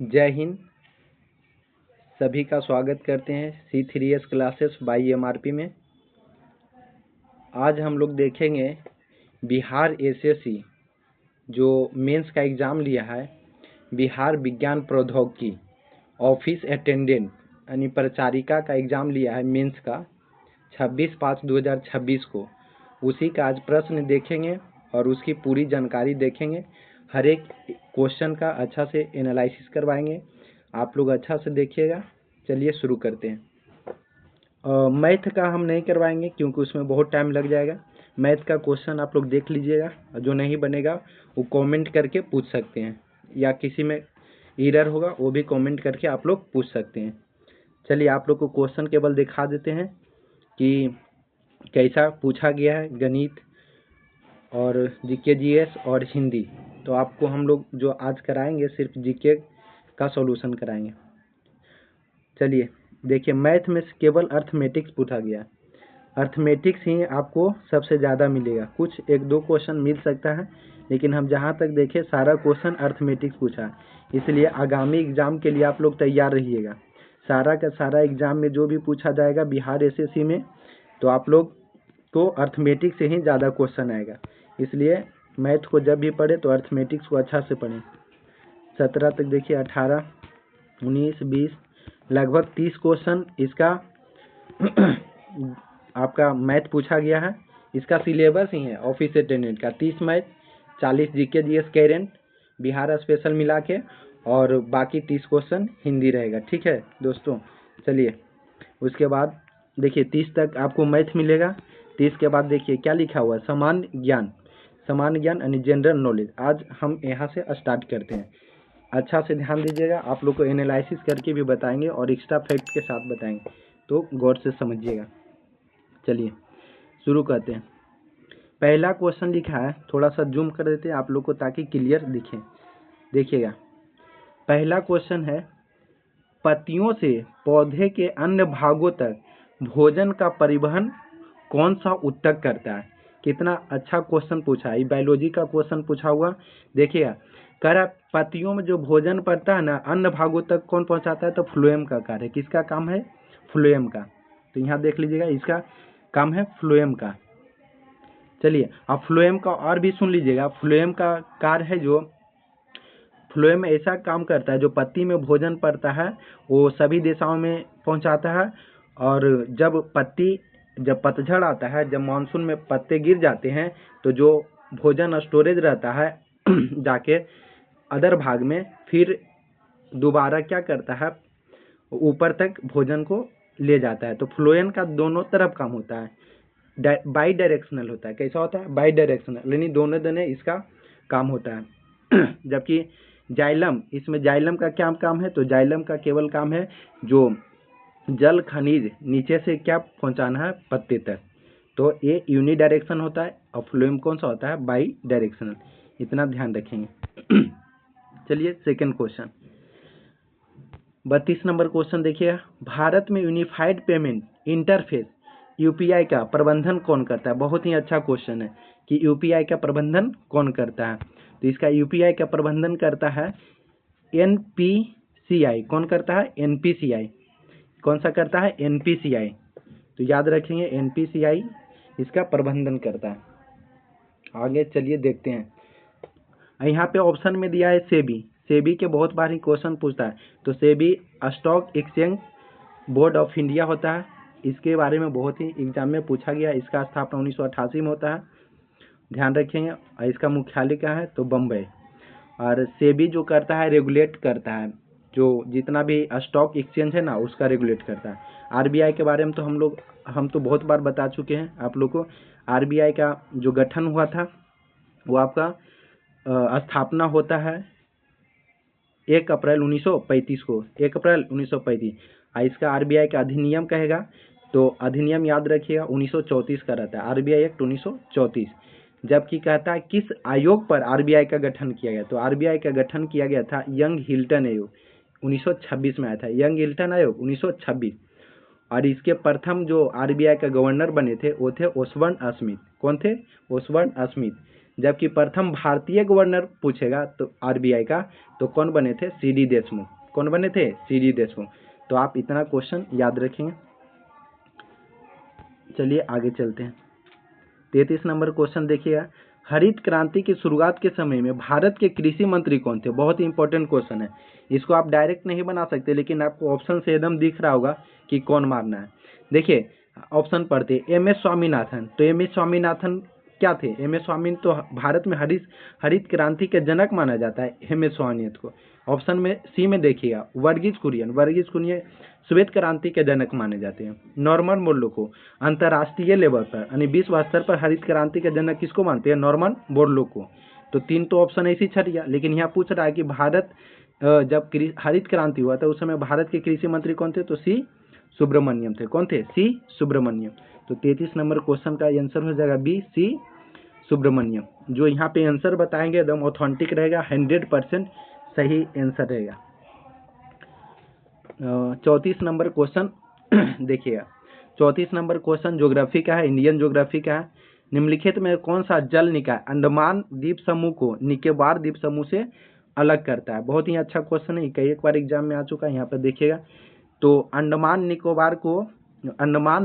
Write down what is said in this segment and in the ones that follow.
जय हिंद। सभी का स्वागत करते हैं C3S क्लासेस बाई MRP में। आज हम लोग देखेंगे बिहार SSC जो मेंस का एग्ज़ाम लिया है, बिहार विज्ञान प्रौद्योगिकी ऑफिस अटेंडेंट यानी परिचारिका का एग्ज़ाम लिया है मेंस का 26/5/2026 को। उसी का आज प्रश्न देखेंगे और उसकी पूरी जानकारी देखेंगे। हर एक क्वेश्चन का अच्छा से एनालिसिस करवाएंगे, आप लोग अच्छा से देखिएगा। चलिए शुरू करते हैं। मैथ का हम नहीं करवाएंगे क्योंकि उसमें बहुत टाइम लग जाएगा। मैथ का क्वेश्चन आप लोग देख लीजिएगा, जो नहीं बनेगा वो कमेंट करके पूछ सकते हैं, या किसी में एरर होगा वो भी कमेंट करके आप लोग पूछ सकते हैं। चलिए आप लोग को क्वेश्चन केवल दिखा देते हैं कि कैसा पूछा गया है। गणित और जीके जीएस और हिंदी, तो आपको हम लोग जो आज कराएंगे सिर्फ जीके का सॉल्यूशन कराएंगे। चलिए देखिए, मैथ में केवल अर्थमेटिक्स पूछा गया। अर्थमेटिक्स ही आपको सबसे ज़्यादा मिलेगा, कुछ एक दो क्वेश्चन मिल सकता है, लेकिन हम जहाँ तक देखें सारा क्वेश्चन अर्थमेटिक्स पूछा है। इसलिए आगामी एग्ज़ाम के लिए आप लोग तैयार रहिएगा। सारा का सारा एग्ज़ाम में जो भी पूछा जाएगा बिहार SSC में, तो आप लोग को अर्थमेटिक्स से ही ज़्यादा क्वेश्चन आएगा। इसलिए मैथ को जब भी पढ़े तो अर्थमेटिक्स को अच्छा से पढ़ें। 17 तक देखिए, 18, 19, 20, लगभग 30 क्वेश्चन इसका आपका मैथ पूछा गया है। इसका सिलेबस ही है ऑफिस अटेंडेंट का 30 math, 40 GK GS current Bihar special मिला के, और बाकी 30 क्वेश्चन हिंदी रहेगा। ठीक है दोस्तों। चलिए उसके बाद देखिए 30 तक आपको मैथ मिलेगा। 30 के बाद देखिए क्या लिखा हुआ है, सामान्य ज्ञान यानी जनरल नॉलेज। आज हम यहाँ से स्टार्ट करते हैं। अच्छा से ध्यान दीजिएगा, आप लोग को एनालिसिस करके भी बताएंगे और एक्स्ट्रा फैक्ट के साथ बताएंगे, तो गौर से समझिएगा। चलिए शुरू करते हैं। पहला क्वेश्चन लिखा है, थोड़ा सा जूम कर देते हैं आप लोग को ताकि क्लियर दिखे। देखिएगा, पहला क्वेश्चन है, पत्तियों से पौधे के अन्य भागों तक भोजन का परिवहन कौन सा ऊतक करता है। कितना अच्छा क्वेश्चन पूछा है, बायोलॉजी का क्वेश्चन पूछा हुआ। देखिएगा, कह पत्तियों में जो भोजन पड़ता है ना, अन्य भागों तक कौन पहुंचाता है, तो फ्लोएम का कार्य है। किसका काम है? फ्लोएम का। तो यहाँ देख लीजिएगा, इसका काम है फ्लोएम का। चलिए अब फ्लोएम का और भी सुन लीजिएगा। फ्लोएम का कार्य है, जो फ्लोएम ऐसा काम करता है, जो पत्ती में भोजन पड़ता है वो सभी दिशाओं में पहुंचाता है। और जब पतझड़ आता है, जब मानसून में पत्ते गिर जाते हैं, तो जो भोजन स्टोरेज रहता है जाके अदर भाग में फिर दोबारा क्या करता है, ऊपर तक भोजन को ले जाता है। तो फ्लोएम का दोनों तरफ काम होता है, बाई डायरेक्शनल होता है। कैसा होता है? बाई डायरेक्शनल, यानी दोनों दोनों इसका काम होता है। जबकि जाइलम, इसमें जाइलम का क्या काम है, तो जाइलम का केवल काम है जो जल खनिज नीचे से क्या पहुंचाना है, पत्ते तक। तो ये यूनि डायरेक्शन होता है और फ्लोएम कौन सा होता है? By directional. इतना ध्यान रखेंगे। चलिए सेकंड क्वेश्चन, 32 नंबर क्वेश्चन देखिए, भारत में यूनिफाइड पेमेंट इंटरफेस UPI का प्रबंधन कौन करता है। बहुत ही अच्छा क्वेश्चन है कि UPI का प्रबंधन कौन करता है। तो इसका UPI का प्रबंधन करता है NPCI। कौन करता है? NPCI। कौन सा करता है? NPCI। तो याद रखेंगे, NPCI इसका प्रबंधन करता है। आगे चलिए देखते हैं। यहाँ पे ऑप्शन में दिया है सेबी के बहुत बार ही क्वेश्चन पूछता है। तो SEBI stock exchange board of India होता है। इसके बारे में बहुत ही एग्जाम में पूछा गया। इसका स्थापना 1988 में होता है, ध्यान रखेंगे। और इसका मुख्यालय क्या है, तो बम्बई। और सेबी जो करता है, रेगुलेट करता है, जो जितना भी स्टॉक एक्सचेंज है ना, उसका रेगुलेट करता है। RBI के बारे में तो हम तो बहुत बार बता चुके हैं आप लोग को। RBI का जो गठन हुआ था वो आपका स्थापना होता है 1 अप्रैल 1935 को, 1 अप्रैल 1935। इसका RBI का अधिनियम कहेगा, तो अधिनियम याद रखिएगा 1934 का रहता है, RBI एक्ट 1934। जबकि कहता है किस आयोग पर RBI का गठन किया गया, तो RBI का गठन किया गया था यंग हिल्टन आयोग, 1926 में आया था यंग हिल्टन आयोग 1926। और इसके प्रथम जो RBI का गवर्नर बने थे वो थे ओसबर्न स्मिथ। कौन थे? ओसबर्न स्मिथ। जबकि प्रथम भारतीय गवर्नर पूछेगा तो आरबीआई का, तो कौन बने थे? सीडी देशमुख। कौन बने थे? सीडी देशमुख। तो आप इतना क्वेश्चन याद रखेंगे। चलिए आगे चलते हैं। 33 नंबर क्वेश्चन देखिएगा, हरित क्रांति की शुरुआत के समय में भारत के कृषि मंत्री कौन थे? बहुत ही इंपॉर्टेंट क्वेश्चन है। इसको आप डायरेक्ट नहीं बना सकते, लेकिन आपको ऑप्शन से एकदम दिख रहा होगा कि कौन मारना है। देखिए ऑप्शन पढ़ते, एम एस स्वामीनाथन। तो एम एस स्वामीनाथन क्या थे? एम एस स्वामी तो भारत में हरित क्रांति के जनक माना जाता है एम एस स्वामीनाथन को। ऑप्शन में सी में देखिएगा, वर्गीज कुरियन। वर्गीज कुरियन श्वेत क्रांति के जनक माने जाते हैं। नॉर्मन बोरलो को अंतर्राष्ट्रीय लेवल पर यानी विश्व स्तर पर हरित क्रांति के जनक किसको मानते हैं? नॉर्मन बोरलो को। तो 3 तो ऑप्शन ऐसे ही छट गया, लेकिन यहाँ पूछ रहा है कि भारत जब हरित क्रांति हुआ था उस समय भारत के कृषि मंत्री कौन थे? तो सी सुब्रमण्यम थे। कौन थे? सी सुब्रमण्यम। तो 33 नंबर क्वेश्चन का आंसर हो जाएगा बी, सी सुब्रमण्यम। जो यहाँ पे आंसर बताएंगे एकदम ऑथेंटिक रहेगा, 100% सही आंसर रहेगा। 34 नंबर क्वेश्चन देखिएगा। 34 नंबर क्वेश्चन ज्योग्राफी का है, इंडियन ज्योग्राफी का है। निम्नलिखित में कौन सा जल निकाय अंडमान द्वीप समूह को निकोबार द्वीप समूह से अलग करता है? बहुत ही अच्छा क्वेश्चन है, कई एक बार एग्जाम में आ चुका है। यहाँ पर देखिएगा, तो अंडमान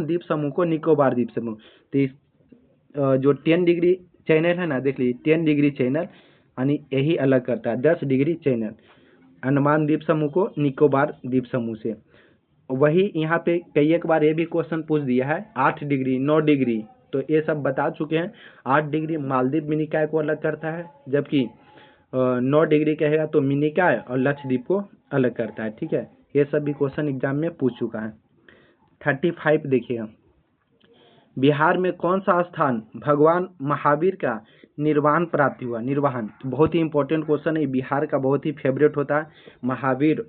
द्वीप समूह को निकोबार द्वीप समूह, तो इस जो 10 डिग्री चैनल है ना, देख लीजिए 10 डिग्री चैनल यानी यही अलग करता है 10 डिग्री चैनल अंडमान द्वीप समूह को निकोबार द्वीप समूह से। वही यहाँ पे कई एक बार ये भी क्वेश्चन पूछ दिया है 8 डिग्री 9 डिग्री, तो ये सब बता चुके हैं। 8 डिग्री मालदीव मिनिकॉय को अलग करता है, जबकि 9 डिग्री कहेगा तो मिनिकॉय और लक्षद्वीप को अलग करता है। ठीक है, ये सब भी क्वेश्चन एग्जाम में पूछ चुका है। 35 देखिएगा, बिहार में कौन सा स्थान भगवान महावीर का निर्वाण प्राप्ति हुआ? निर्वाण बहुत ही इंपॉर्टेंट क्वेश्चन है, बिहार का बहुत ही फेवरेट होता है। महावीर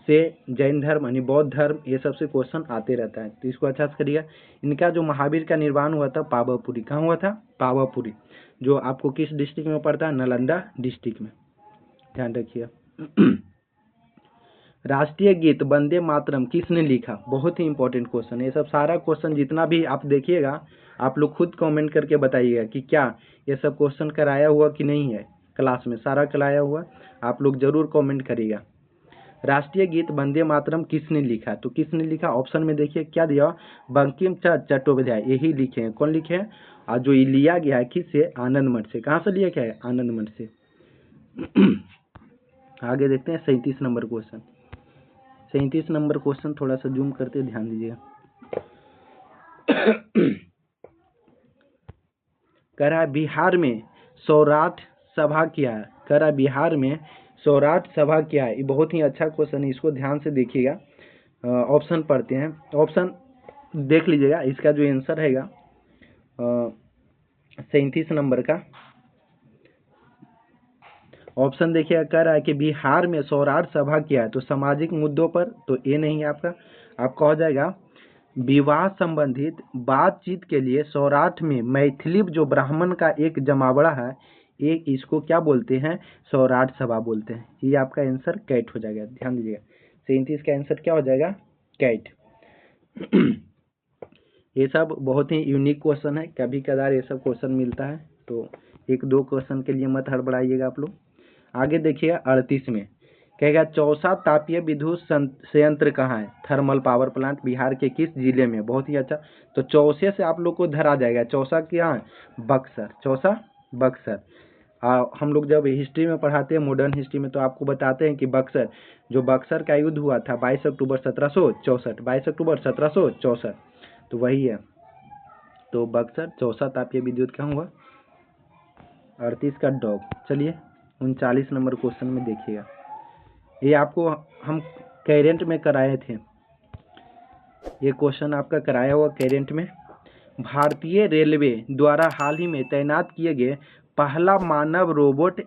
से जैन धर्म यानी बौद्ध धर्म ये सब से क्वेश्चन आते रहता है, तो इसको अच्छा से करिएगा। इनका जो महावीर का निर्वाण हुआ था पावापुरी। कहाँ हुआ था? पावापुरी, जो आपको किस डिस्ट्रिक्ट में पड़ता है? नालंदा डिस्ट्रिक्ट में, ध्यान रखिएगा। राष्ट्रीय गीत वंदे मातरम किसने लिखा? बहुत ही इंपॉर्टेंट क्वेश्चन है। ये सब सारा क्वेश्चन जितना भी आप देखिएगा, आप लोग खुद कमेंट करके बताइएगा कि क्या ये सब क्वेश्चन कराया हुआ कि नहीं है क्लास में, सारा कराया हुआ, आप लोग जरूर कमेंट करिएगा। राष्ट्रीय गीत वंदे मातरम किसने लिखा? तो किसने लिखा? ऑप्शन में देखिए क्या दिया, बंकिम चंद्र चट्टोपाध्याय यही लिखे हैं। कौन लिखे हैं? और जो ये लिया गया है किससे? आनंद मठ से। कहाँ से लिया गया है? आनंद मठ से। आगे देखते हैं 37 नंबर क्वेश्चन। 37 नंबर क्वेश्चन थोड़ा सा जूम करते ध्यान दीजिएगा। कह रहा है बिहार में सौराठ सभा क्या है? कह रहा है बिहार में सौराठ सभा क्या है? ये बहुत ही अच्छा क्वेश्चन है, इसको ध्यान से देखिएगा। ऑप्शन पढ़ते हैं, ऑप्शन देख लीजिएगा। इसका जो आंसर रहेगा 37 नंबर का ऑप्शन देखिएगा। कह रहा है कि बिहार में सौराठ सभा क्या है? तो सामाजिक मुद्दों पर, तो ये नहीं है आपका हो जाएगा विवाह संबंधित बातचीत के लिए सौराठ में मैथिली जो ब्राह्मण का एक जमावड़ा है, एक इसको क्या बोलते हैं? सौराठ सभा बोलते हैं। ये आपका आंसर कैट हो जाएगा, ध्यान दीजिएगा। 37 का आंसर क्या हो जाएगा? कैट। ये सब बहुत ही यूनिक क्वेश्चन है, कभी कदार ये सब क्वेश्चन मिलता है, तो 1-2 क्वेश्चन के लिए मत हड़बड़ाइएगा आप लोग। आगे देखिएगा 38 में कहेगा चौसा तापीय विद्युत संयंत्र कहाँ है? थर्मल पावर प्लांट बिहार के किस जिले में? बहुत ही अच्छा, तो चौसे से आप लोग को धरा जाएगा। चौसा क्या है? बक्सर। चौसा बक्सर। हम लोग जब हिस्ट्री में पढ़ाते हैं, मॉडर्न हिस्ट्री में, तो आपको बताते हैं कि बक्सर का युद्ध हुआ था 22 अक्टूबर 1764। 22 अक्टूबर 1764, तो वही है। तो बक्सर चौसा तापीय विद्युत कहाँ हुआ? 38 का डॉग। चलिए 39 नंबर क्वेश्चन में देखिएगा, ये आपको हम करेंट में कराए थे, ये क्वेश्चन आपका कराया हुआ करेंट में। भारतीय रेलवे द्वारा हाल ही में तैनात किए गए पहला मानव रोबोट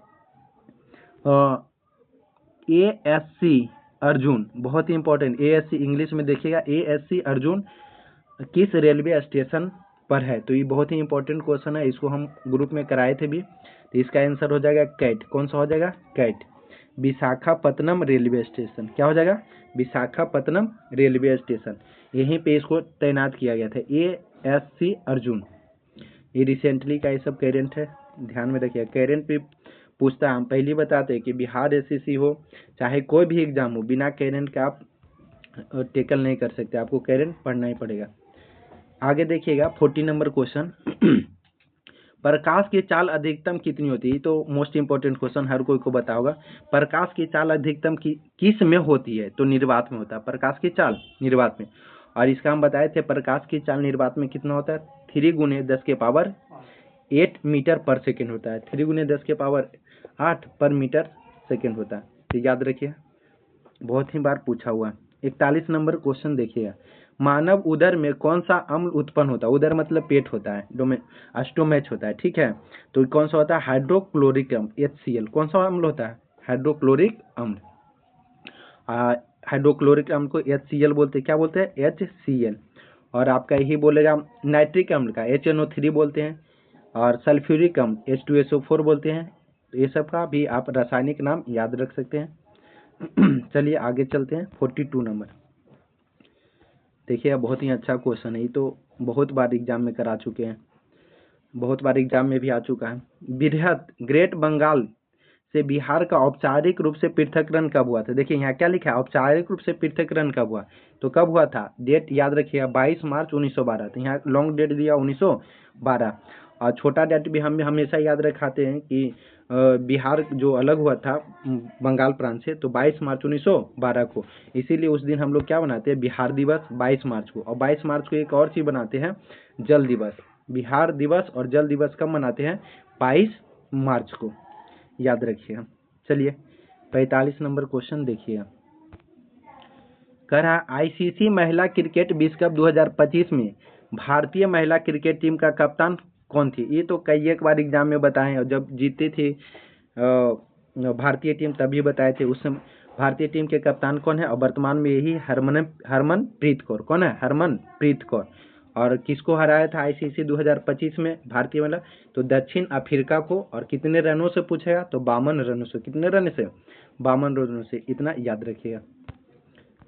ASC अर्जुन, बहुत ही इंपॉर्टेंट, ASC इंग्लिश में देखिएगा, ASC अर्जुन किस रेलवे स्टेशन पर है? तो ये बहुत ही इंपॉर्टेंट क्वेश्चन है, इसको हम ग्रुप में कराए थे भी। तो इसका आंसर हो जाएगा कैट। कौन सा हो जाएगा? कैट। Visakhapatnam railway station. क्या हो जाएगा? विशाखापत्तनम रेलवे स्टेशन, यहीं पे इसको तैनात किया गया था, ASC अर्जुन। ये रिसेंटली का ये सब करेंट है, ध्यान में रखिए, करेंट भी पूछता है। हम पहले ही बताते हैं कि बिहार एसएससी हो चाहे कोई भी एग्जाम हो, बिना करेंट का आप टेकल नहीं कर सकते, आपको करेंट पढ़ना ही पड़ेगा। आगे देखिएगा 40 नंबर क्वेश्चन। प्रकाश की चाल अधिकतम कितनी होती है? तो मोस्ट इंपोर्टेंट क्वेश्चन, हर कोई को पता होगा। प्रकाश की चाल अधिकतम किस में होती है? तो निर्वात में होता है प्रकाश की चाल, निर्वात में। और इसका हम बताए थे प्रकाश की चाल निर्वात में कितना होता है? 3 × 10⁸ मीटर पर सेकेंड होता है। 3 × 10⁸ पर मीटर सेकेंड होता है। तो याद रखिए, बहुत ही बार पूछा हुआ। 41 नंबर क्वेश्चन देखिएगा। मानव उदर में कौन सा अम्ल उत्पन्न होता है? उदर मतलब पेट होता है, स्टोमच होता है, ठीक है। तो कौन सा होता है? हाइड्रोक्लोरिक अम्ल, HCl। कौन सा अम्ल होता है? हाइड्रोक्लोरिक अम्ल। हाइड्रोक्लोरिक अम्ल को HCl बोलते हैं। क्या बोलते हैं? HCl। और आपका यही बोलेगा नाइट्रिक अम्ल का HNO3 बोलते हैं, और सल्फ्यूरिक अम्ल H2SO4 बोलते हैं। तो ये सब का भी आप रासायनिक नाम याद रख सकते हैं। चलिए आगे चलते हैं। 42 नंबर देखिए, बहुत ही अच्छा क्वेश्चन है। ये तो बहुत बार एग्जाम में करा चुके हैं, बहुत बार एग्जाम में भी आ चुका है। बृहत ग्रेट बंगाल से बिहार का औपचारिक रूप से पृथक्करण कब हुआ था? देखिए यहाँ क्या लिखा है, औपचारिक रूप से पृथक्करण कब हुआ? तो कब हुआ था? डेट याद रखिएगा, 22 मार्च 1912। तो यहाँ लॉन्ग डेट दिया 1912, और छोटा डेट भी हम हमेशा याद रखाते हैं कि बिहार जो अलग हुआ था बंगाल प्रांत से, तो 22 मार्च 1912 को। इसीलिए उस दिन हम लोग क्या बनाते हैं? बिहार दिवस 22 मार्च को। और 22 मार्च को एक और चीज़ बनाते हैं, जल दिवस। बिहार दिवस और जल दिवस कब मनाते हैं? 22 मार्च को, याद रखिएगा। चलिए 45 नंबर क्वेश्चन देखिएगा। कह रहा आईसीसी महिला क्रिकेट विश्व कप 2025 में भारतीय महिला क्रिकेट टीम का कप्तान कौन थी? ये तो कई एक बार एग्जाम में बताए, और जब जीती थी भारतीय टीम तभी बताए थे। उस समय भारतीय टीम के कप्तान कौन है? और वर्तमान में यही हरमनप्रीत कौर। कौन है? हरमनप्रीत कौर। और किसको हराया था आईसीसी 2025 में भारतीय महिला? तो दक्षिण अफ्रीका को। और कितने रनों से पूछेगा? तो 52 रनों से। कितने रन से? 52 रनों से। इतना याद रखिएगा।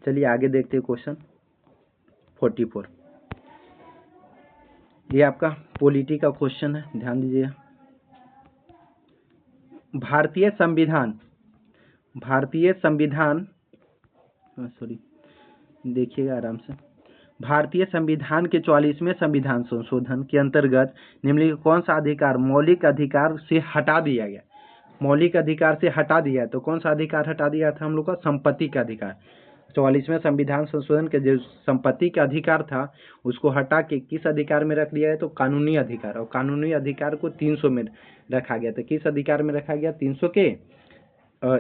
चलिए आगे देखते हैं क्वेश्चन 44। ये आपका पॉलिटी का क्वेश्चन है, ध्यान दीजिएगा। भारतीय संविधान सॉरी, देखिएगा आराम से। भारतीय संविधान के 44वें संविधान संशोधन के अंतर्गत निम्नलिखित कौन सा अधिकार मौलिक अधिकार से हटा दिया गया? मौलिक अधिकार से हटा दिया है, तो कौन सा अधिकार हटा दिया था हम लोग का? संपत्ति का अधिकार। 44वें संविधान संशोधन के जो संपत्ति का अधिकार था उसको हटा के किस अधिकार में रख दिया है? तो कानूनी अधिकार। और कानूनी अधिकार को 300 में रखा गया था। किस अधिकार में रखा गया? 300 के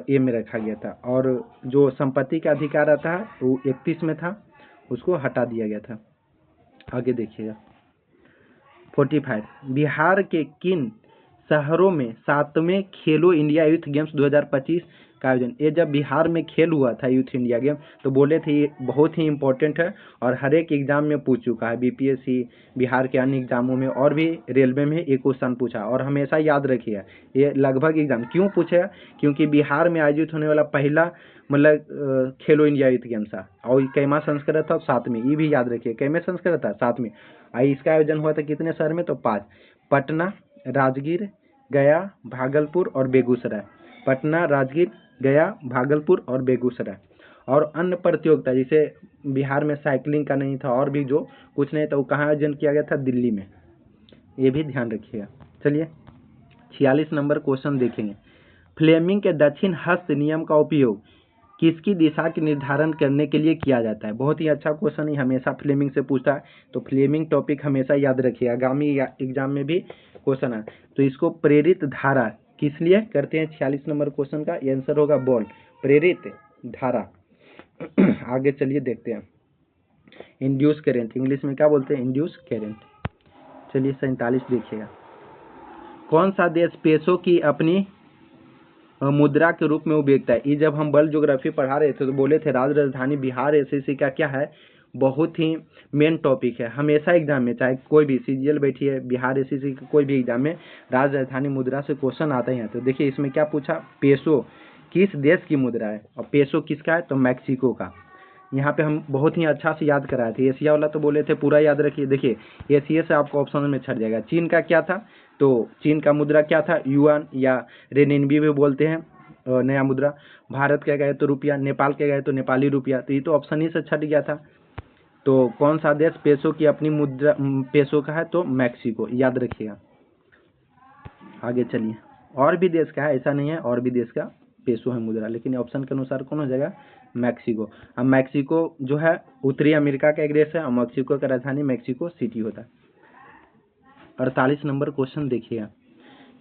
ए में रखा गया था। और जो संपत्ति का अधिकार आता है वो 31 में था, उसको हटा दिया गया था। आगे देखिएगा 45। बिहार के किन शहरों में 7वें खेलो इंडिया यूथ गेम्स 2025 का आयोजन? ये जब बिहार में खेल हुआ था यूथ इंडिया गेम, तो बोले थे ये बहुत ही इंपॉर्टेंट है और हर एक एग्जाम में पूछ चुका है। बीपीएससी, बिहार के अन्य एग्जामों में और भी रेलवे में एक क्वेश्चन पूछा। और हमेशा याद रखिए, ये लगभग एग्जाम क्यों पूछेगा? क्योंकि बिहार में आयोजित होने वाला पहला मतलब खेलो इंडिया यूथ गेम्स था। और कैमा संस्करण था? 7वें। ये भी याद रखिए, कैमे संस्करण था? 7वें। इसका आयोजन हुआ था कितने शहर में? तो 5, पटना, राजगीर, गया, भागलपुर और बेगूसराय। पटना, राजगीर, गया, भागलपुर और बेगूसराय। और अन्य प्रतियोगिता जैसे बिहार में साइकिलिंग का नहीं था और भी जो कुछ नहीं था, वो कहाँ आयोजन किया गया था? दिल्ली में। ये भी ध्यान रखिएगा। चलिए 46 नंबर क्वेश्चन देखेंगे। फ्लेमिंग के दक्षिण हस्त नियम का उपयोग किसकी दिशा के निर्धारण करने के लिए किया जाता है? बहुत ही अच्छा क्वेश्चन है, हमेशा फ्लेमिंग से पूछता है, तो फ्लेमिंग टॉपिक हमेशा याद रखिए, आगामी एग्जाम में भी क्वेश्चन है। तो इसको प्रेरित धारा किस लिए करते हैं? 46 नंबर क्वेश्चन का आंसर होगा बॉल, प्रेरित धारा। आगे चलिए देखते हैं। इंड्यूस करेंट इंग्लिश में क्या बोलते हैं? Induce current. चलिए 47 देखिएगा। कौन सा देश पेसो की अपनी मुद्रा के रूप में उपयोगिता है? ये जब हम वर्ल्ड ज्योग्राफी पढ़ा रहे थे तो बोले थे राजधानी बिहार एसएससी का क्या है? बहुत ही मेन टॉपिक है। हमेशा एग्जाम में चाहे कोई भी सीजीएल बैठी है, बिहार एसएससी के कोई भी एग्जाम में राजधानी मुद्रा से क्वेश्चन आता ही है। तो देखिए इसमें क्या पूछा? पेसो किस देश की मुद्रा है? और पेसो किसका है? तो मैक्सिको का। यहाँ पे हम बहुत ही अच्छा से याद कराए थे। एशिया वाला तो बोले थे पूरा याद रखिए। देखिए एशिया से आपको ऑप्शन में छट जाएगा। चीन का क्या था, तो चीन का मुद्रा क्या था, युआन या रेनिनबी भी बोलते हैं, नया मुद्रा। भारत के गए तो रुपया, नेपाल के गए तो नेपाली रुपया। तो ये तो ऑप्शन ही से छट गया था। तो कौन सा देश पेसो की अपनी मुद्रा पेसो का है, तो मैक्सिको, याद रखिएगा। आगे चलिए, और भी देश का है, ऐसा नहीं है, और भी देश का पेसो है मुद्रा, लेकिन ऑप्शन के अनुसार कौन हो जाएगा, मैक्सिको। अब मैक्सिको जो है उत्तरी अमेरिका का एक देश है और मैक्सिको का राजधानी मैक्सिको सिटी होता है। 48 नंबर क्वेश्चन देखिएगा।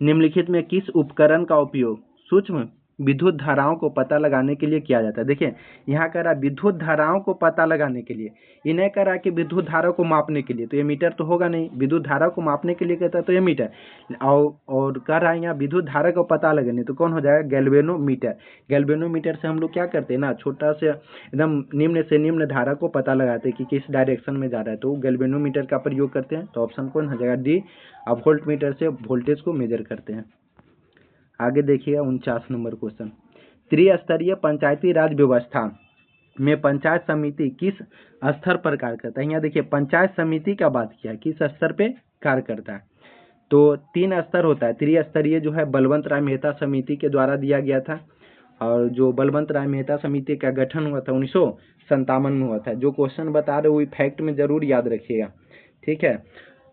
निम्नलिखित में किस उपकरण का उपयोग सूक्ष्म विद्युत धाराओं को पता लगाने के लिए किया जाता है। देखिए यहाँ कह रहा है विद्युत धाराओं को पता लगाने के लिए, इन्हें कह रहा है कि विद्युत धारा को मापने के लिए, तो ये मीटर तो होगा नहीं, विद्युत धारा को मापने के लिए कहता है तो ये मीटर। और कह रहा है यहाँ विद्युत धारा को पता लगाने, तो कौन हो जाएगा, गैल्वेनोमीटर। गैल्वेनोमीटर से हम लोग क्या करते हैं ना, छोटा से एकदम निम्न से निम्न धारा को पता लगाते हैं कि किस डायरेक्शन में जा रहा है, तो गैल्वेनोमीटर का प्रयोग करते हैं। तो ऑप्शन कौन हो जाएगा, डी। अब वोल्ट मीटर से वोल्टेज को मेजर करते हैं। आगे देखिएगा 49 नंबर क्वेश्चन। त्रिस्तरीय पंचायती राज व्यवस्था में पंचायत समिति किस स्तर पर कार्य करता है। यहाँ देखिए पंचायत समिति का बात किया है, किस स्तर पे कार्य करता है। तो 3 स्तर होता है। त्रिस्तरीय जो है बलवंत राय मेहता समिति के द्वारा दिया गया था, और जो बलवंत राय मेहता समिति का गठन हुआ था 1957 में हुआ था। जो क्वेश्चन बता रहे हो वही फैक्ट में जरूर याद रखिएगा, ठीक है।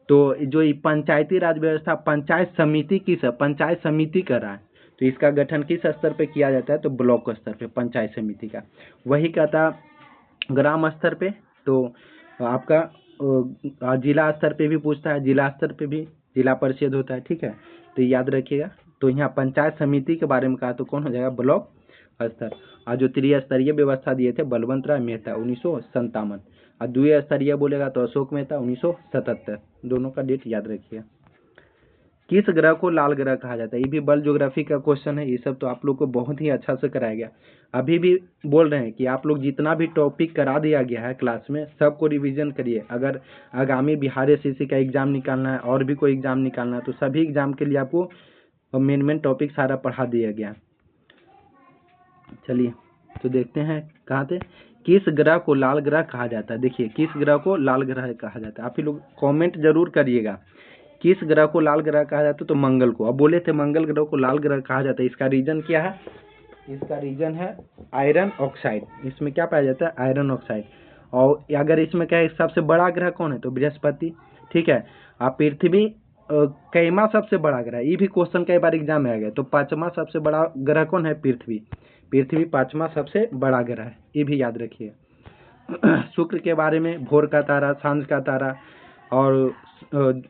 तो जो ये पंचायती राज व्यवस्था, पंचायत समिति किस है, पंचायत समिति कर रहा है, तो इसका गठन किस स्तर पे किया जाता है, तो ब्लॉक स्तर पे पंचायत समिति का। वही कहता ग्राम स्तर पे, तो आपका जिला स्तर पे भी पूछता है, जिला स्तर पे भी जिला परिषद होता है, ठीक है, तो याद रखिएगा। तो यहाँ पंचायत समिति के बारे में कहा तो कौन हो जाएगा, ब्लॉक स्तर। और जो त्रिस्तरीय व्यवस्था दिए थे बलवंत राय मेहता 1957, और द्विस्तरीय बोलेगा तो अशोक मेहता 1977। दोनों का डेट याद रखिएगा। किस ग्रह को लाल ग्रह कहा जाता है, ये भी वर्ल्ड ज्योग्राफी का क्वेश्चन है। ये सब तो आप लोग को बहुत ही अच्छा से कराया गया। अभी भी बोल रहे हैं कि आप लोग जितना भी टॉपिक करा दिया गया है क्लास में सबको रिवीजन करिए। अगर आगामी बिहार एसएससी का एग्जाम निकालना है और भी कोई एग्जाम निकालना है तो सभी एग्जाम के लिए आपको मेन टॉपिक सारा पढ़ा दिया गया। चलिए तो देखते हैं कहाँ थे। किस ग्रह को लाल ग्रह कहा जाता है। देखिए किस ग्रह को लाल ग्रह कहा जाता है, आप ही लोग कमेंट जरूर करिएगा। किस ग्रह को लाल ग्रह कहा जाता है, तो मंगल को। अब बोले थे मंगल ग्रह को लाल ग्रह कहा जाता है, इसका रीजन क्या है, इसका रीजन है आयरन ऑक्साइड। इसमें क्या पाया जाता है, आयरन ऑक्साइड। और अगर इसमें क्या है सबसे बड़ा ग्रह कौन है, तो बृहस्पति, ठीक है। अब पृथ्वी कैमा सबसे बड़ा ग्रह, ये भी क्वेश्चन कई बार एग्जाम में आ गया। तो 5वां सबसे बड़ा ग्रह कौन है, पृथ्वी। पृथ्वी 5वां सबसे बड़ा ग्रह है, ये भी याद रखिए। शुक्र के बारे में भोर का तारा, सांझ का तारा, और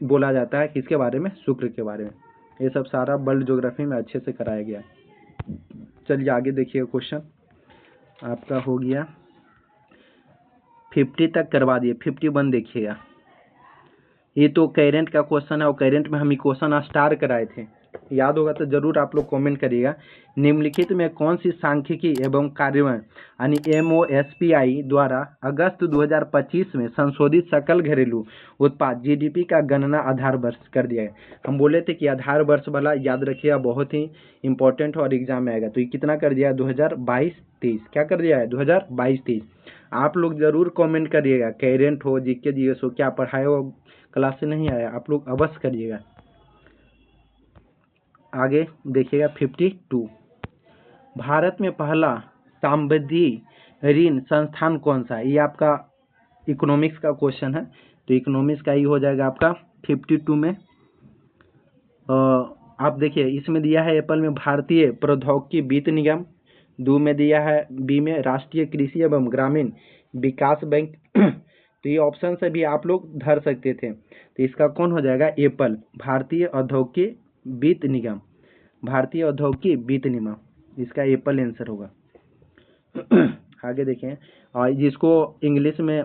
बोला जाता है किसके बारे में, शुक्र के बारे में। ये सब सारा वर्ल्ड ज्योग्राफी में अच्छे से कराया गया। चलिए आगे देखिए, क्वेश्चन आपका हो गया 50 तक करवा दिए, 51 देखिएगा। ये तो करेंट का क्वेश्चन है और करेंट में हम ये क्वेश्चन स्टार कराए थे, याद होगा तो जरूर आप लोग कमेंट करिएगा। निम्नलिखित में कौन सी सांख्यिकी एवं कार्यान्वयन यानी MOSPI द्वारा अगस्त 2025 में संशोधित सकल घरेलू उत्पाद GDP का गणना आधार वर्ष कर दिया है। हम बोले थे कि आधार वर्ष वाला याद रखिएगा, बहुत ही इंपॉर्टेंट और एग्जाम में आएगा। तो ये कितना कर दिया है, 2022-23। क्या कर दिया है, 2022-23। आप लोग जरूर कमेंट करिएगा, करेंट हो, जीके जीएस हो, क्या पढ़ाए हो क्लास से नहीं आया, आप लोग अवश्य करिएगा। आगे देखिएगा 52। भारत में पहला साम्यवादी ऋण संस्थान कौन सा है, ये आपका इकोनॉमिक्स का क्वेश्चन है। तो इकोनॉमिक्स का ही हो जाएगा आपका 52 में। आप देखिए इसमें दिया है एप्पल में भारतीय प्रौद्योगिकी वित्त निगम, 2 में दिया है बी में राष्ट्रीय कृषि एवं ग्रामीण विकास बैंक। तो ये ऑप्शन से भी आप लोग धर सकते थे। तो इसका कौन हो जाएगा, एप्पल, भारतीय औद्योगिक वित्त निगम, भारतीय औद्योगिक वित्त निगम, इसका एप्पल आंसर होगा। आगे देखें, और जिसको इंग्लिश में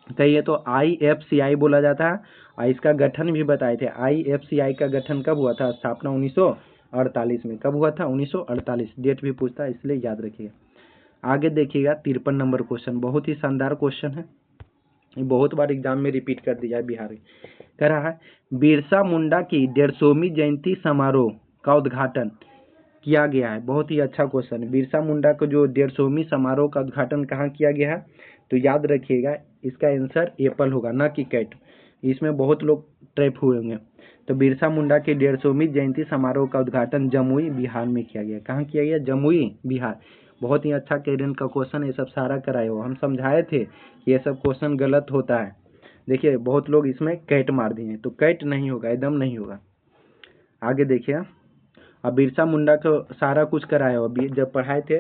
कहिए तो IFCI बोला जाता है। और इसका गठन भी बताए थे। IFCI का गठन कब हुआ था, स्थापना 1948 में। कब हुआ था, 1948। डेट भी पूछता है, इसलिए याद रखिएगा। आगे देखिएगा 53 नंबर क्वेश्चन, बहुत ही शानदार क्वेश्चन है, बहुत बार एग्जाम में रिपीट कर दिया है बिहार में। कह रहा है बिरसा मुंडा की 150वीं जयंती समारोह का उद्घाटन किया गया है? बहुत ही अच्छा क्वेश्चन है। बिरसा मुंडा को जो 150वीं समारोह का उद्घाटन कहाँ किया गया है? तो याद रखिएगा इसका आंसर एप्पल होगा, न कि कैट। इसमें बहुत लोग ट्रैप हुए होंगे। तो बिरसा मुंडा के 150वीं जयंती समारोह का उद्घाटन जमुई बिहार में किया गया। कहाँ किया गया? जमुई बिहार। बहुत ही अच्छा कैरियर का क्वेश्चन, ये सब सारा कराए हो। हम समझाए थे कि ये सब क्वेश्चन गलत होता है। देखिए बहुत लोग इसमें कैट मार दिए हैं, तो कैट नहीं होगा, एकदम नहीं होगा। आगे देखिए, अब बिरसा मुंडा को सारा कुछ कराए हो। अभी जब पढ़ाए थे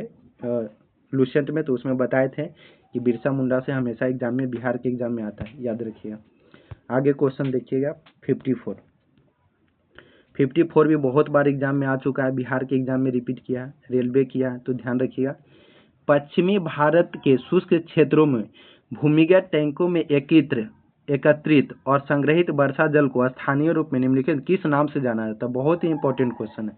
लुसेंट में, तो उसमें बताए थे कि बिरसा मुंडा से हमेशा एग्जाम में, बिहार के एग्जाम में आता है, याद रखिएगा। आगे क्वेश्चन देखिएगा 54 भी बहुत बार एग्जाम में आ चुका है, बिहार के एग्जाम में रिपीट किया है, रेलवे किया है, तो ध्यान रखिएगा। पश्चिमी भारत के शुष्क क्षेत्रों में भूमिगत टैंकों में एकत्रित और संग्रहित वर्षा जल को स्थानीय रूप में निम्नलिखित किस नाम से जाना जाता है? बहुत ही इंपॉर्टेंट क्वेश्चन है।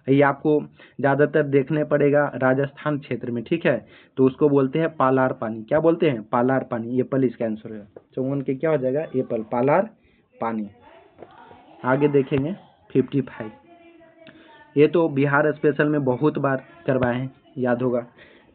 ये आपको ज़्यादातर देखने पड़ेगा राजस्थान क्षेत्र में, ठीक है। तो उसको बोलते हैं पालार पानी। क्या बोलते हैं? पालार पानी। एप्पल इसका आंसर है। 54 के क्या हो जाएगा? एप्पल, पालार पानी। आगे देखेंगे 55। ये तो बिहार स्पेशल में बहुत बार करवाए हैं, याद होगा।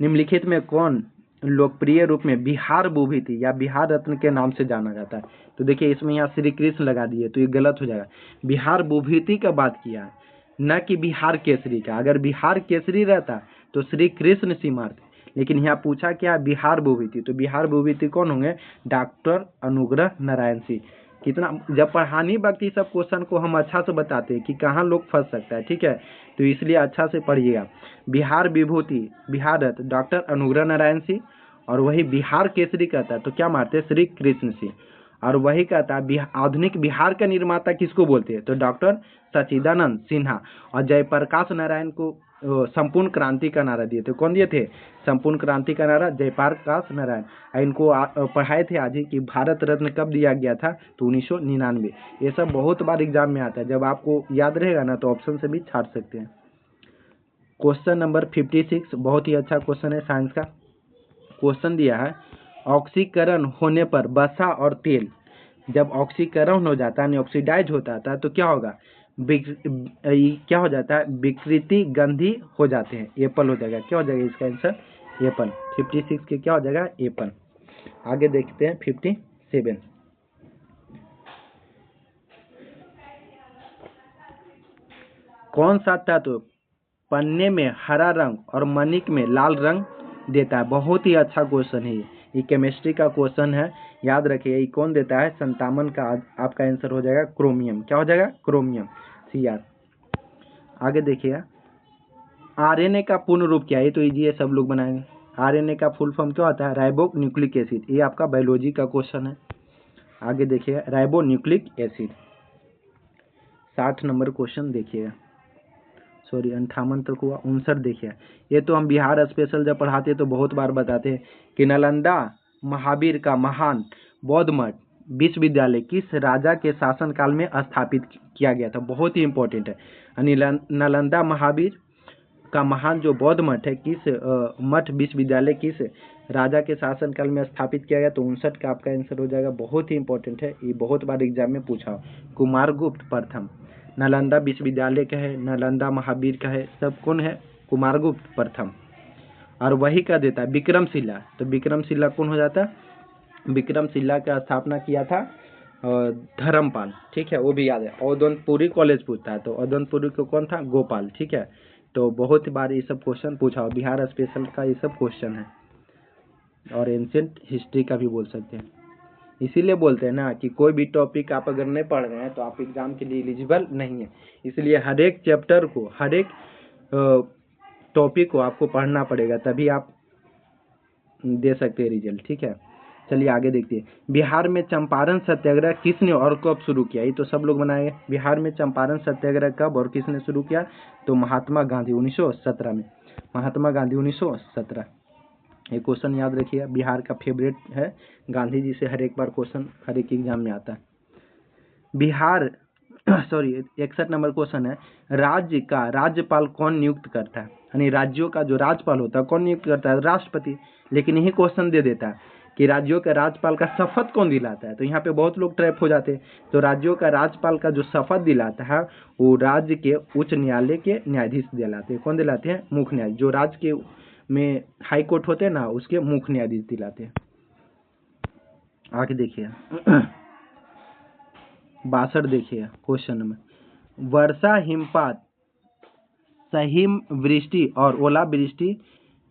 निम्नलिखित में कौन लोकप्रिय रूप में बिहार भूपति या बिहार रत्न के नाम से जाना जाता है? तो देखिए इसमें यहाँ श्री कृष्ण लगा दिए, तो ये गलत हो जाएगा। बिहार भूपति का बात किया है, न कि बिहार केसरी का। अगर बिहार केसरी रहता तो श्री कृष्ण सीमार्थ, लेकिन यहाँ पूछा क्या? बिहार भूपति। तो बिहार भूपति कौन होंगे? डॉक्टर अनुग्रह नारायण सिंह। कितना जब पढ़ानी वक्त ये सब क्वेश्चन को हम अच्छा से बताते हैं कि कहाँ लोग फंस सकता है, ठीक है। तो इसलिए अच्छा से पढ़िएगा। बिहार विभूति, बिहार रत्न डॉक्टर अनुग्रह नारायण सिंह, और वही बिहार केसरी कहता है तो क्या मारते हैं? श्री कृष्ण सिंह। और वही कहता है आधुनिक बिहार का निर्माता किसको बोलते हैं? तो डॉक्टर सच्चिदानंद सिन्हा। और जयप्रकाश नारायण को संपूर्ण क्रांति का नारा दिए थे। कौन दिए थे? संपूर्ण क्रांति का नारा जयप्रकाश नारायण। इनको पढ़ाए थे आज ही कि भारत रत्न कब दिया गया था? तो 1999। ये सब बहुत बार एग्जाम में आता है, जब आपको याद रहेगा ना तो ऑप्शन से भी छाट सकते हैं। क्वेश्चन नंबर 56 बहुत ही अच्छा क्वेश्चन है साइंस का। क्वेश्चन दिया है, ऑक्सीकरण होने पर वसा और तेल जब ऑक्सीकरण हो जाता है, ऑक्सीडाइज होता था, तो क्या होगा? क्या हो जाता है? विकृति गंधी हो जाते हैं। एप्पल हो जाएगा। क्या हो जाएगा इसका आंसर? एप्पल। 56 के क्या हो जाएगा? एप्पल। आगे देखते हैं 57। कौन सा तत्व पन्ने में हरा रंग और मणिक में लाल रंग देता है? बहुत ही अच्छा क्वेश्चन है ये केमिस्ट्री का क्वेश्चन है, याद रखिए। ये कौन देता है? संतामन का। आपका आंसर हो जाएगा क्रोमियम। क्या हो जाएगा? Chromium, Cr। आगे देखिएगा, आरएनए का पूर्ण रूप क्या है? ये तो इजी है, सब लोग बनाएंगे। आरएनए का फुल फॉर्म क्या होता है? Ribo nucleic acid. ये आपका बायोलॉजी का क्वेश्चन है। आगे देखिएगा, ribo nucleic acid. 60 number question देखिएगा, सॉरी 58 तक हुआ, 59 देखिए। ये तो हम बिहार स्पेशल जब पढ़ाते हैं तो बहुत बार बताते हैं कि नालंदा महावीर का महान बौद्ध मठ विश्वविद्यालय किस राजा के शासनकाल में स्थापित किया गया था? बहुत ही इंपॉर्टेंट है। नालंदा महावीर का महान जो बौद्ध मठ है, किस मठ विश्वविद्यालय किस राजा के शासनकाल में स्थापित किया गया? तो 59 का आपका आंसर हो जाएगा। बहुत ही इंपॉर्टेंट है, ये बहुत बार एग्जाम में पूछा। कुमारगुप्त प्रथम। नालंदा विश्वविद्यालय का है, नालंदा महावीर का है, सब कौन है? कुमारगुप्त प्रथम। और वही का देता है विक्रमशिला। तो विक्रमशिला कौन हो जाता है? विक्रमशिला का स्थापना किया था धर्मपाल, ठीक है, वो भी याद है। औदनपुरी कॉलेज पूछता है, तो औदनपुरी को कौन था? गोपाल, ठीक है। तो बहुत बार ये सब क्वेश्चन पूछा हो, बिहार स्पेशल का ये सब क्वेश्चन है, और एंशिएंट हिस्ट्री का भी बोल सकते हैं। इसीलिए बोलते हैं ना कि कोई भी टॉपिक आप अगर नहीं पढ़ रहे हैं तो आप एग्जाम के लिए एलिजिबल नहीं है। इसलिए हर एक चैप्टर को, हर एक टॉपिक को आपको पढ़ना पड़ेगा, तभी आप दे सकते हैं रिजल्ट, ठीक है। चलिए आगे देखते हैं। बिहार में चंपारण सत्याग्रह किसने और कब शुरू किया? ये तो सब लोग बनाएंगे। बिहार में चंपारण सत्याग्रह कब और किसने शुरू किया? तो महात्मा गांधी 1917 में। महात्मा गांधी 1917। ये क्वेश्चन याद रखिए, बिहार का फेवरेट है, गांधी जी से हर एक बार क्वेश्चन हर एक एग्जाम में आता है। बिहार सॉरी 61 नंबर क्वेश्चन है, राज्य का राज्यपाल कौन नियुक्त करता है? यानी राज्यों का जो राज्यपाल होता है कौन नियुक्त करता है? राष्ट्रपति। लेकिन यही क्वेश्चन दे देता है कि राज्यों का राज्यपाल का शपथ कौन दिलाता है। तो यहाँ पे बहुत लोग ट्रैप हो जाते हैं। तो राज्यों का राज्यपाल का जो शपथ दिलाता है वो राज्य के उच्च न्यायालय के न्यायाधीश दिलाते हैं। कौन दिलाते हैं? मुख्य न्यायाधीश। जो राज्य के में हाई कोर्ट होते हैं ना, उसके मुख्य न्यायाधीश दिलाते हैं। आगे देखिए 62 देखिए क्वेश्चन नंबर, वर्षा, हिमपात, सहिम वृष्टि और ओलावृष्टि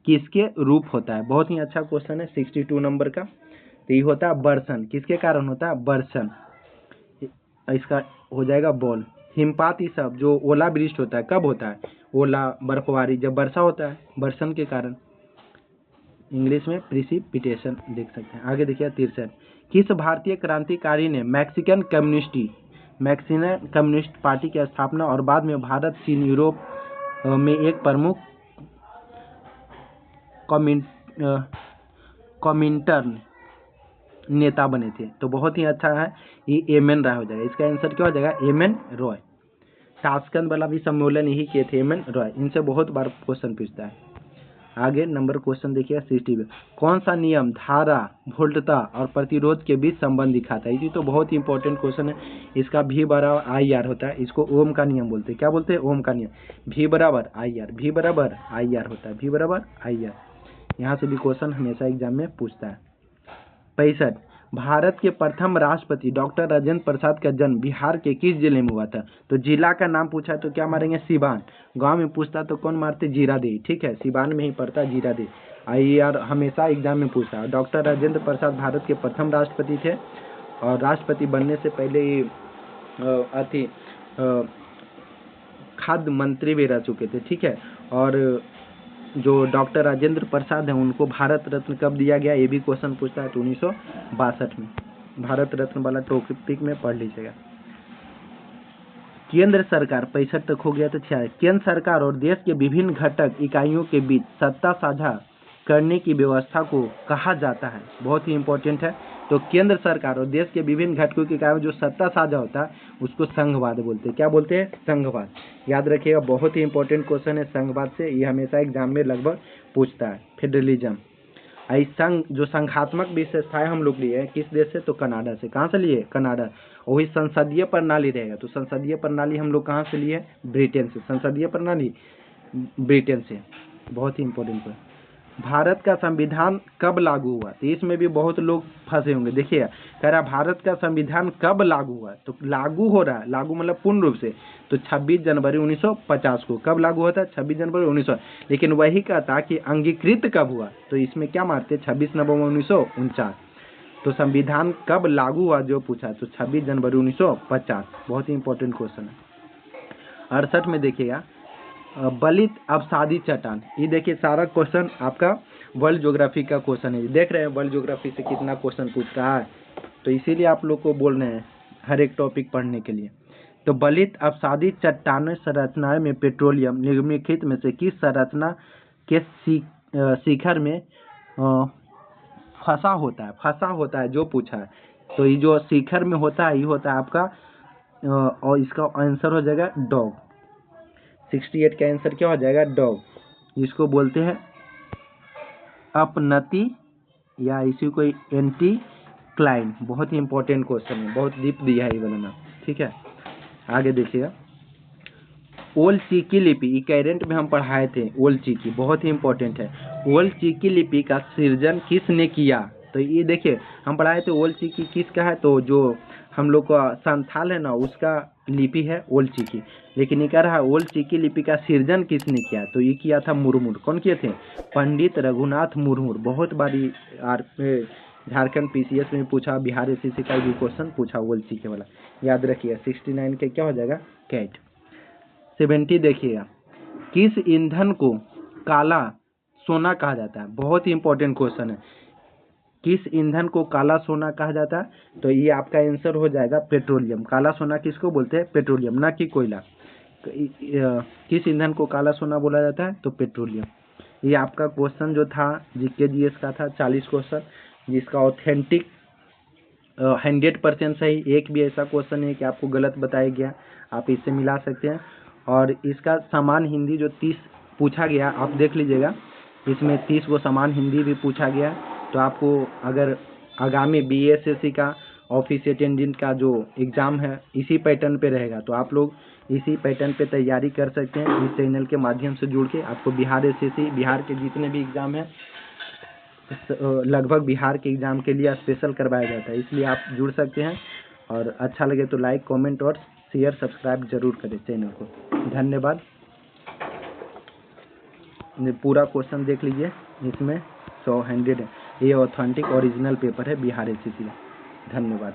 किसके रूप होता है? बहुत ही अच्छा क्वेश्चन है 62 नंबर का। तो ये होता है वर्षण। किसके कारण होता है? वर्षण। इसका हो जाएगा बॉल। हिमपात ये सब जो ओलावृष्टि होता है कब होता है? ओला बर्फबारी जब वर्षा होता है, वर्षण के कारण। इंग्लिश में प्रिसिपिटेशन देख सकते हैं। आगे देखिए 63, किस भारतीय क्रांतिकारी ने मैक्सिकन कम्युनिस्ट पार्टी की स्थापना और बाद में भारत, चीन, यूरोप में एक प्रमुख कॉमिंटर्न नेता बने थे? तो बहुत ही अच्छा है, ये एम.एन. रॉय हो जाएगा। इसका आंसर क्या हो जाएगा? एम.एन. रॉय। ताशकंद वाला भी सम्मेलन यही किए थे एम.एन. रॉय। इनसे बहुत बार क्वेश्चन पूछता है। आगे नंबर क्वेश्चन देखिए 60 में, कौन सा नियम धारा, वोल्टता और प्रतिरोध के बीच संबंध दिखाता है? ये तो बहुत ही इंपॉर्टेंट क्वेश्चन है। इसका V बराबर IR होता है। इसको ओम का नियम बोलते हैं। क्या बोलते हैं? ओम का नियम। V बराबर IR, V बराबर IR होता है। V बराबर IR। यहाँ से भी क्वेश्चन हमेशा एग्जाम में पूछता है। 65, भारत के प्रथम राष्ट्रपति डॉक्टर राजेंद्र प्रसाद का जन्म बिहार के किस जिले में हुआ था? तो जिला का नाम पूछा तो क्या मारेंगे? सिवान। गांव में पूछता तो कौन मारते? जीरादेई। ठीक है, सिवान में ही पड़ता है जीरादेई। IR हमेशा एग्जाम में पूछता है। डॉक्टर राजेंद्र प्रसाद भारत के प्रथम राष्ट्रपति थे और राष्ट्रपति बनने से पहले ही खाद्य मंत्री भी रह चुके थे। ठीक है, और जो डॉक्टर राजेंद्र प्रसाद हैं उनको भारत रत्न कब दिया गया? ये भी क्वेश्चन पूछता है। तो 1962 में। भारत रत्न वाला टॉपिक में पढ़ लीजिएगा। केंद्र सरकार 65 तक हो गया। तो 66, केंद्र सरकार और देश के विभिन्न घटक इकाइयों के बीच सत्ता साझा करने की व्यवस्था को कहा जाता है? बहुत ही इंपॉर्टेंट है। तो केंद्र सरकार और देश के विभिन्न घटकों की इकाइयों में जो सत्ता साझा होता है उसको संघवाद बोलते हैं। क्या बोलते हैं? संघवाद। याद रखिएगा, बहुत ही इंपॉर्टेंट क्वेश्चन है संघवाद से। ये हमेशा एग्जाम में लगभग पूछता है। फेडरलिज्म, संघ जो संघात्मक विशेषताएं हम लोग लिए हैं किस देश से? तो कनाडा से। कहाँ से लिए? कनाडा। वही संसदीय प्रणाली रहेगा। तो संसदीय प्रणाली हम लोग कहाँ से लिए? ब्रिटेन से। संसदीय प्रणाली ब्रिटेन से। बहुत ही इंपॉर्टेंट है। भारत का संविधान कब लागू हुआ? तो इसमें भी बहुत लोग फंसे होंगे। देखिए कह रहा भारत का संविधान कब लागू हुआ? तो लागू हो रहा है, लागू मतलब पूर्ण रूप से, तो 26 जनवरी 1950 को। कब लागू होता है? 26 जनवरी 1900। लेकिन वही कहता कि अंगीकृत कब हुआ? तो इसमें क्या मारते? 26 नवंबर 1949। तो संविधान कब लागू हुआ जो पूछा, तो 26 जनवरी 1950। बहुत ही इंपॉर्टेंट क्वेश्चन है। 68 में देखिएगा, बलित अवसादी चट्टान। ये देखिए सारा क्वेश्चन आपका वर्ल्ड ज्योग्राफी का क्वेश्चन है। देख रहे हैं वर्ल्ड ज्योग्राफी से कितना क्वेश्चन पूछ रहा है। तो इसीलिए आप लोग को बोल रहे हैं हर एक टॉपिक पढ़ने के लिए। तो बलित अवसादी चट्टान संरचनाएं में पेट्रोलियम निम्नलिखित में से किस संरचना के शिखर में फंसा होता है जो पूछा है? तो ये जो शिखर में होता है ये होता है आपका और इसका आंसर हो जाएगा डॉग। 68 का आंसर क्या हो जाएगा? डॉग। जिसको बोलते हैं अपनति या इसी को एंटी क्लाइन। बहुत ही इंपॉर्टेंट क्वेश्चन है, बहुत डीप दिया है ये वाला। ठीक है, आगे देखिएगा, ओल चिकी लिपि, ये करंट में हम पढ़ाए थे। ओल चिकी बहुत ही इंपॉर्टेंट है। ओल चिकी लिपि का सृजन किसने किया? तो ये देखिए हम पढ़ाए थे ओल चिकी किसका है? तो जो हम लोग का संथाल है ना उसका लिपि है ओल चिकी। लेकिन ये कह रहा है ओल चिकी लिपि का सृजन किसने किया? तो ये किया था मुर्मू। कौन किए थे? पंडित रघुनाथ मुर्मू। बहुत बारी झारखंड PCS में पूछा, बिहार SSC का भी क्वेश्चन पूछा ओल चिकी वाला। याद रखिए 69 के क्या हो जाएगा? कैट। 70 देखिएगा, किस ईंधन को काला सोना कहा जाता है? बहुत ही इंपॉर्टेंट क्वेश्चन है। किस ईंधन को काला सोना कहा जाता है? तो ये आपका आंसर हो जाएगा पेट्रोलियम। काला सोना किसको बोलते हैं? पेट्रोलियम, ना कि कोयला। किस ईंधन को काला सोना बोला जाता है? तो पेट्रोलियम। ये आपका क्वेश्चन जो था GK GS का था 40 क्वेश्चन, जिसका ऑथेंटिक 100% सही। एक भी ऐसा क्वेश्चन है कि आपको गलत बताया गया, आप इससे मिला सकते हैं। और इसका समान हिंदी जो 30 पूछा गया आप देख लीजिएगा, इसमें 30 वो समान हिंदी भी पूछा गया। तो आपको अगर आगामी BSSC का ऑफिस अटेंडेंट का जो एग्ज़ाम है इसी पैटर्न पे रहेगा, तो आप लोग इसी पैटर्न पे तैयारी कर सकते हैं। इस चैनल के माध्यम से जुड़ के आपको बिहार SSC, बिहार के जितने भी एग्ज़ाम हैं लगभग बिहार के एग्ज़ाम के लिए स्पेशल करवाया जाता है, इसलिए आप जुड़ सकते हैं। और अच्छा लगे तो लाइक, कमेंट और शेयर, सब्सक्राइब जरूर करें चैनल को। धन्यवाद। पूरा क्वेश्चन देख लीजिए, इसमें 100 है, ये ऑथेंटिक ओरिजिनल पेपर है बिहार SSC का। धन्यवाद।